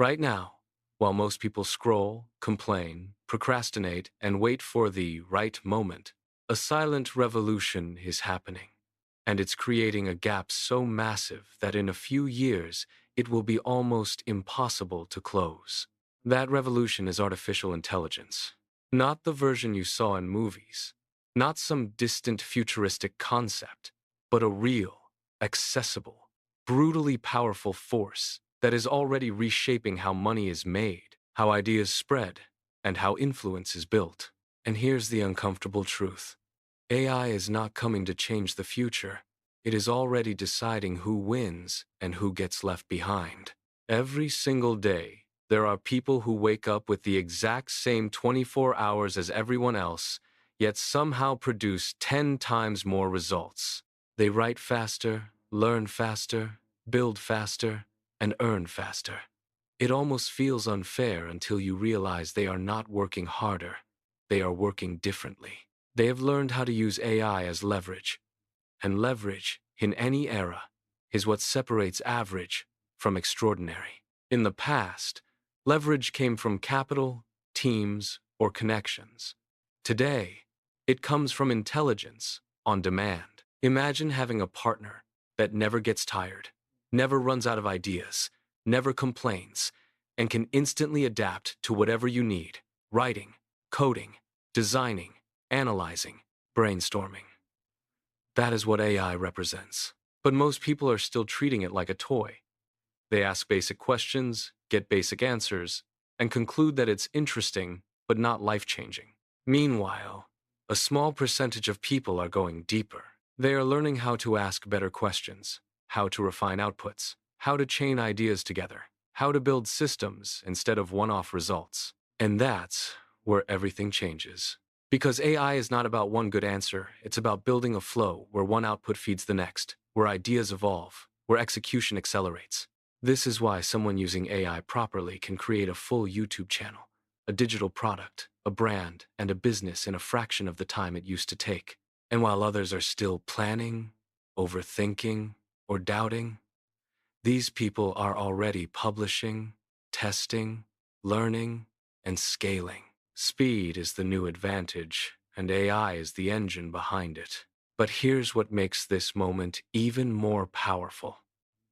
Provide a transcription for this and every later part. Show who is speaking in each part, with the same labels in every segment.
Speaker 1: Right now, while most people scroll, complain, procrastinate, and wait for the right moment, a silent revolution is happening. And it's creating a gap so massive that in a few years, it will be almost impossible to close. That revolution is artificial intelligence. Not the version you saw in movies, not some distant futuristic concept, but a real, accessible, brutally powerful force that is already reshaping how money is made, how ideas spread, and how influence is built. And here's the uncomfortable truth. AI is not coming to change the future. It is already deciding who wins and who gets left behind. Every single day, there are people who wake up with the exact same 24 hours as everyone else, yet somehow produce 10 times more results. They write faster, learn faster, build faster, and earn faster. It almost feels unfair until you realize they are not working harder. They are working differently. They have learned how to use AI as leverage, and leverage, in any era, is what separates average from extraordinary. In the past, leverage came from capital, teams, or connections. Today, it comes from intelligence on demand. Imagine having a partner that never gets tired, never runs out of ideas, never complains, and can instantly adapt to whatever you need: writing, coding, designing, analyzing, brainstorming. That is what AI represents. But most people are still treating it like a toy. They ask basic questions, get basic answers, and conclude that it's interesting but not life-changing. Meanwhile, a small percentage of people are going deeper. They are learning how to ask better questions, how to refine outputs, how to chain ideas together, how to build systems instead of one-off results. And that's where everything changes. Because AI is not about one good answer, it's about building a flow where one output feeds the next, where ideas evolve, where execution accelerates. This is why someone using AI properly can create a full YouTube channel, a digital product, a brand, and a business in a fraction of the time it used to take. And while others are still planning, overthinking, or doubting, these people are already publishing, testing, learning, and scaling. Speed is the new advantage, and AI is the engine behind it. But here's what makes this moment even more powerful.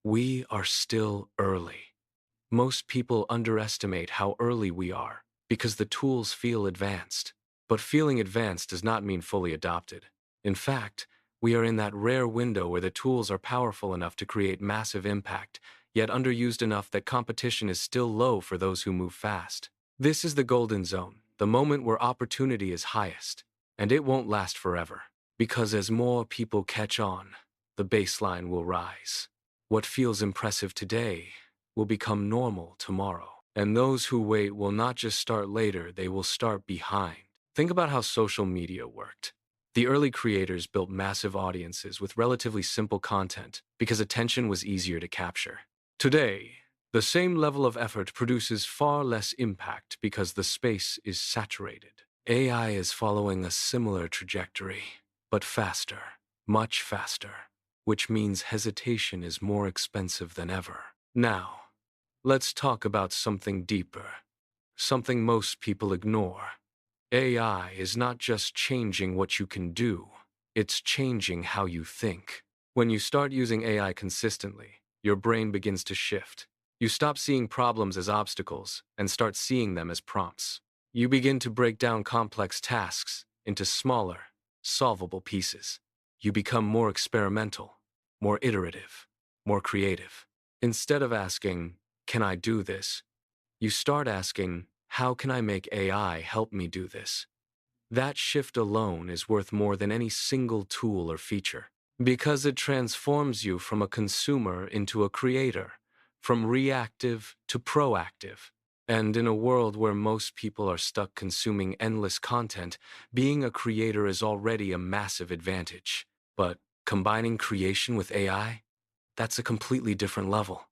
Speaker 1: We are still early. Most people underestimate how early we are because the tools feel advanced. But feeling advanced does not mean fully adopted. In fact, we are in that rare window where the tools are powerful enough to create massive impact, yet underused enough that competition is still low for those who move fast. This is the golden zone, the moment where opportunity is highest, and it won't last forever. Because as more people catch on, the baseline will rise. What feels impressive today will become normal tomorrow. And those who wait will not just start later, they will start behind. Think about how social media worked. The early creators built massive audiences with relatively simple content because attention was easier to capture. Today, the same level of effort produces far less impact because the space is saturated. AI is following a similar trajectory, but faster, much faster, which means hesitation is more expensive than ever. Now, let's talk about something deeper, something most people ignore. AI is not just changing what you can do, it's changing how you think. When you start using AI consistently, your brain begins to shift. You stop seeing problems as obstacles and start seeing them as prompts. You begin to break down complex tasks into smaller, solvable pieces. You become more experimental, more iterative, more creative. Instead of asking, "Can I do this?" you start asking, "How can I make AI help me do this?" That shift alone is worth more than any single tool or feature, because it transforms you from a consumer into a creator, from reactive to proactive. And in a world where most people are stuck consuming endless content, being a creator is already a massive advantage. But combining creation with AI, that's a completely different level.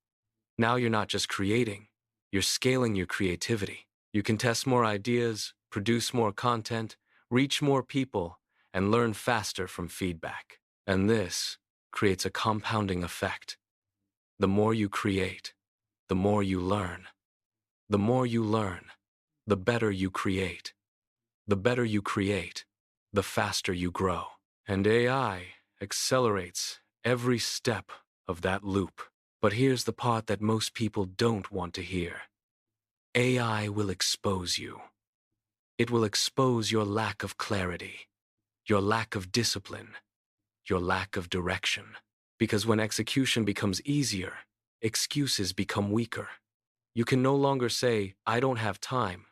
Speaker 1: Now you're not just creating, you're scaling your creativity. You can test more ideas, produce more content, reach more people, and learn faster from feedback. And this creates a compounding effect. The more you create, the more you learn. The more you learn, the better you create. The better you create, the faster you grow. And AI accelerates every step of that loop. But here's the part that most people don't want to hear. AI will expose you. It will expose your lack of clarity, your lack of discipline, your lack of direction. Because when execution becomes easier, excuses become weaker. You can no longer say, "I don't have time,"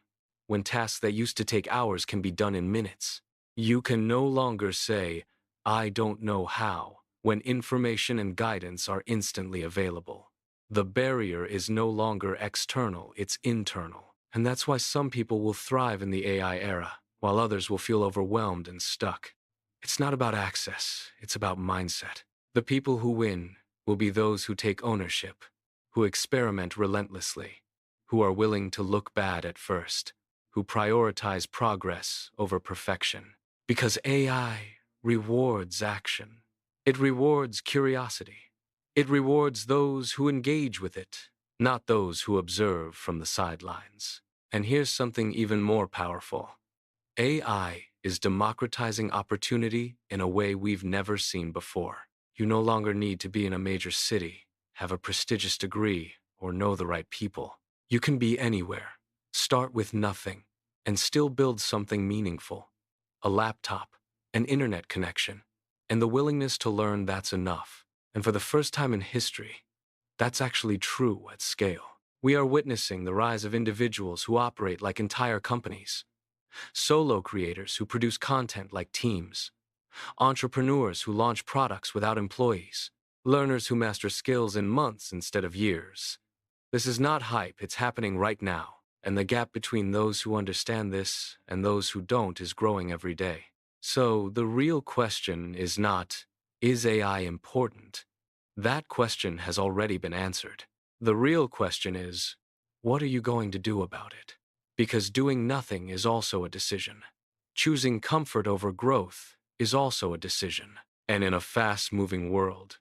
Speaker 1: when tasks that used to take hours can be done in minutes. You can no longer say, "I don't know how," when information and guidance are instantly available. The barrier is no longer external, it's internal. And that's why some people will thrive in the AI era, while others will feel overwhelmed and stuck. It's not about access, it's about mindset. The people who win will be those who take ownership, who experiment relentlessly, who are willing to look bad at first, who prioritize progress over perfection. Because AI rewards action. It rewards curiosity. It rewards those who engage with it, not those who observe from the sidelines. And here's something even more powerful. AI is democratizing opportunity in a way we've never seen before. You no longer need to be in a major city, have a prestigious degree, or know the right people. You can be anywhere, start with nothing, and still build something meaningful. A laptop, an internet connection, and the willingness to learn, that's enough. And for the first time in history, that's actually true at scale. We are witnessing the rise of individuals who operate like entire companies, solo creators who produce content like teams, entrepreneurs who launch products without employees, learners who master skills in months instead of years. This is not hype, it's happening right now, and the gap between those who understand this and those who don't is growing every day. So the real question is not, is AI important? That question has already been answered. The real question is, what are you going to do about it? Because doing nothing is also a decision. Choosing comfort over growth is also a decision. And in a fast-moving world,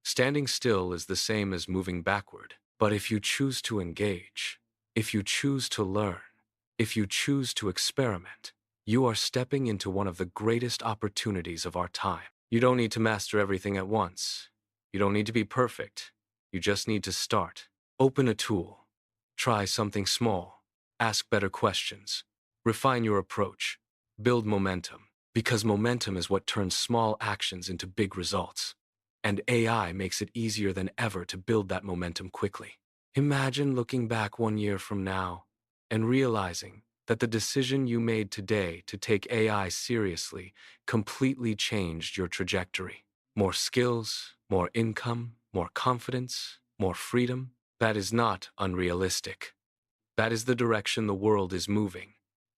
Speaker 1: standing still is the same as moving backward. But if you choose to engage, if you choose to learn, if you choose to experiment, you are stepping into one of the greatest opportunities of our time. You don't need to master everything at once. You don't need to be perfect. You just need to start. Open a tool. Try something small. Ask better questions. Refine your approach. Build momentum. Because momentum is what turns small actions into big results. And AI makes it easier than ever to build that momentum quickly. Imagine looking back 1 year from now and realizing that the decision you made today to take AI seriously completely changed your trajectory. More skills, more income, more confidence, more freedom. That is not unrealistic. That is the direction the world is moving,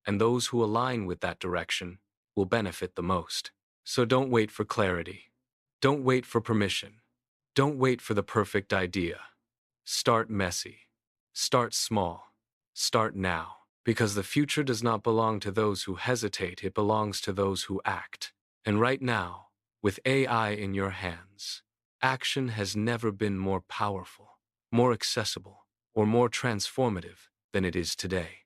Speaker 1: and those who align with that direction will benefit the most. So don't wait for clarity. Don't wait for permission. Don't wait for the perfect idea. Start messy. Start small. Start now. Because the future does not belong to those who hesitate, it belongs to those who act. And right now, with AI in your hands, action has never been more powerful, more accessible, or more transformative than it is today.